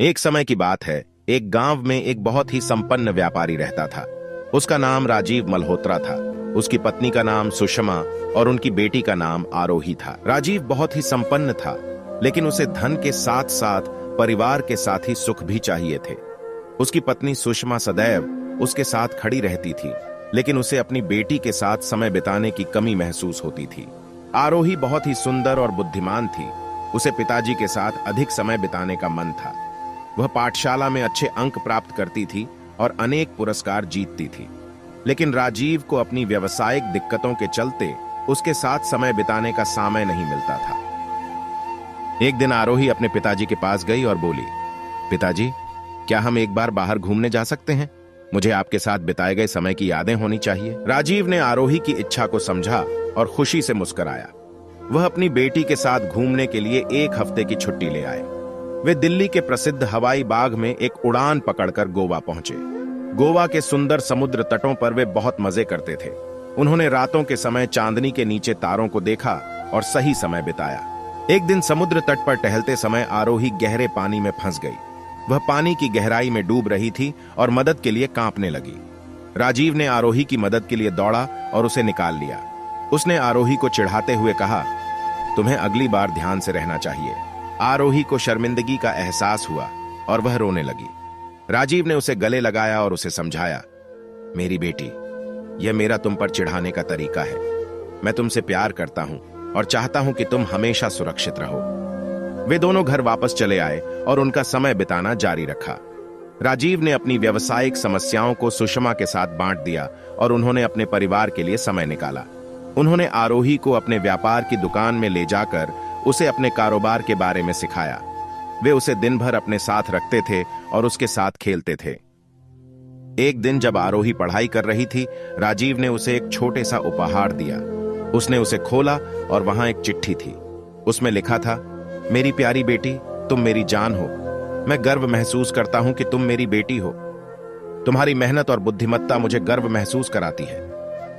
एक समय की बात है, एक गांव में एक बहुत ही संपन्न व्यापारी रहता था। उसका नाम राजीव मल्होत्रा था। उसकी पत्नी का नाम सुषमा और उनकी बेटी का नाम आरोही था। राजीव बहुत ही संपन्न था, लेकिन उसे धन के साथ साथ परिवार के साथ ही सुख भी चाहिए थे। उसकी पत्नी सुषमा सदैव उसके साथ खड़ी रहती थी, लेकिन उसे अपनी बेटी के साथ समय बिताने की कमी महसूस होती थी। आरोही बहुत ही सुंदर और बुद्धिमान थी। उसे पिताजी के साथ अधिक समय बिताने का मन था। वह पाठशाला में अच्छे अंक प्राप्त करती थी और अनेक पुरस्कार जीतती थी, लेकिन राजीव को अपनी व्यावसायिक दिक्कतों के चलते उसके साथ समय बिताने का समय नहीं मिलता था। एक दिन आरोही अपने पिताजी के पास गई और बोली, पिताजी, क्या हम एक बार बाहर घूमने जा सकते हैं? मुझे आपके साथ बिताए गए समय की यादें होनी चाहिए। राजीव ने आरोही की इच्छा को समझा और खुशी से मुस्कुराया। वह अपनी बेटी के साथ घूमने के लिए एक हफ्ते की छुट्टी ले आए। वे दिल्ली के प्रसिद्ध हवाई बाग में एक उड़ान पकड़कर गोवा पहुंचे। गोवा के सुंदर समुद्र तटों पर वे बहुत मजे करते थे। उन्होंने रातों के समय चांदनी के नीचे तारों को देखा और सही समय बिताया। एक दिन समुद्र तट पर टहलते समय आरोही गहरे पानी में फंस गई। वह पानी की गहराई में डूब रही थी और मदद के लिए कांपने लगी। राजीव ने आरोही की मदद के लिए दौड़ा और उसे निकाल लिया। उसने आरोही को चिढ़ाते हुए कहा, तुम्हें अगली बार ध्यान से रहना चाहिए। आरोही को शर्मिंदगी का एहसास हुआ और वह रोने लगी। राजीव ने उसे गले लगाया और उसे समझाया, मेरी बेटी, यह मेरा तुम पर चिढ़ाने का तरीका है। मैं तुमसे प्यार करता हूं और चाहता हूं कि तुम हमेशा सुरक्षित रहो। वे दोनों घर वापस चले आए और उनका समय बिताना जारी रखा। राजीव ने अपनी व्यावसायिक समस्याओं को सुषमा के साथ बांट दिया और उन्होंने अपने परिवार के लिए समय निकाला। उन्होंने आरोही को अपने व्यापार की दुकान में ले जाकर उसे अपने कारोबार के बारे में सिखाया। वे उसे दिन भर अपने साथ रखते थे और उसके साथ खेलते थे। एक दिन जब आरोही पढ़ाई कर रही थी, राजीव ने उसे एक छोटे सा उपहार दिया। उसने उसे खोला और वहां एक चिट्ठी थी। उसमें लिखा था, मेरी प्यारी बेटी, तुम मेरी जान हो। मैं गर्व महसूस करता हूं कि तुम मेरी बेटी हो। तुम्हारी मेहनत और बुद्धिमत्ता मुझे गर्व महसूस कराती है।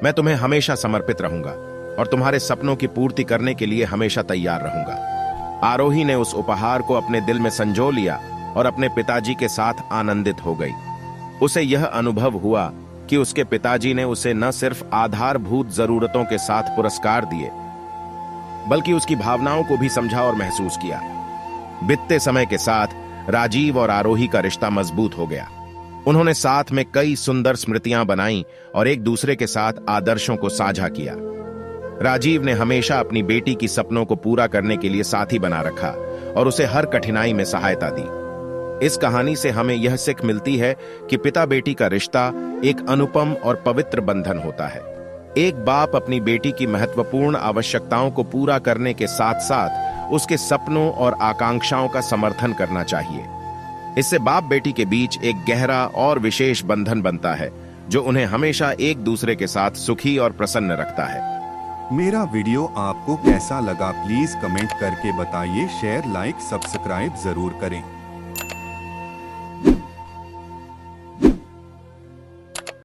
मैं तुम्हें हमेशा समर्पित रहूंगा और तुम्हारे सपनों की पूर्ति करने के लिए हमेशा तैयार रहूंगा। आरोही ने उस उपहार को अपने दिल में संजो लिया और अपने पिताजी के साथ आनंदित हो गई। उसे यह अनुभव हुआ कि उसके पिताजी ने उसे न सिर्फ आधारभूत जरूरतों के साथ पुरस्कार दिए, बल्कि उसकी भावनाओं को भी समझा और महसूस किया। बीतते समय के साथ राजीव और आरोही का रिश्ता मजबूत हो गया। उन्होंने साथ में कई सुंदर स्मृतियां बनाई और एक दूसरे के साथ आदर्शों को साझा किया। राजीव ने हमेशा अपनी बेटी की सपनों को पूरा करने के लिए साथी बना रखा और उसे हर कठिनाई में सहायता दी। इस कहानी से हमें यह सीख मिलती है कि पिता बेटी का रिश्ता एक अनुपम और पवित्र बंधन होता है। एक बाप अपनी बेटी की महत्वपूर्ण आवश्यकताओं को पूरा करने के साथ साथ उसके सपनों और आकांक्षाओं का समर्थन करना चाहिए। इससे बाप बेटी के बीच एक गहरा और विशेष बंधन बनता है, जो उन्हें हमेशा एक दूसरे के साथ सुखी और प्रसन्न रखता है। मेरा वीडियो आपको कैसा लगा प्लीज कमेंट करके बताइए। शेयर, लाइक, सब्सक्राइब जरूर करें।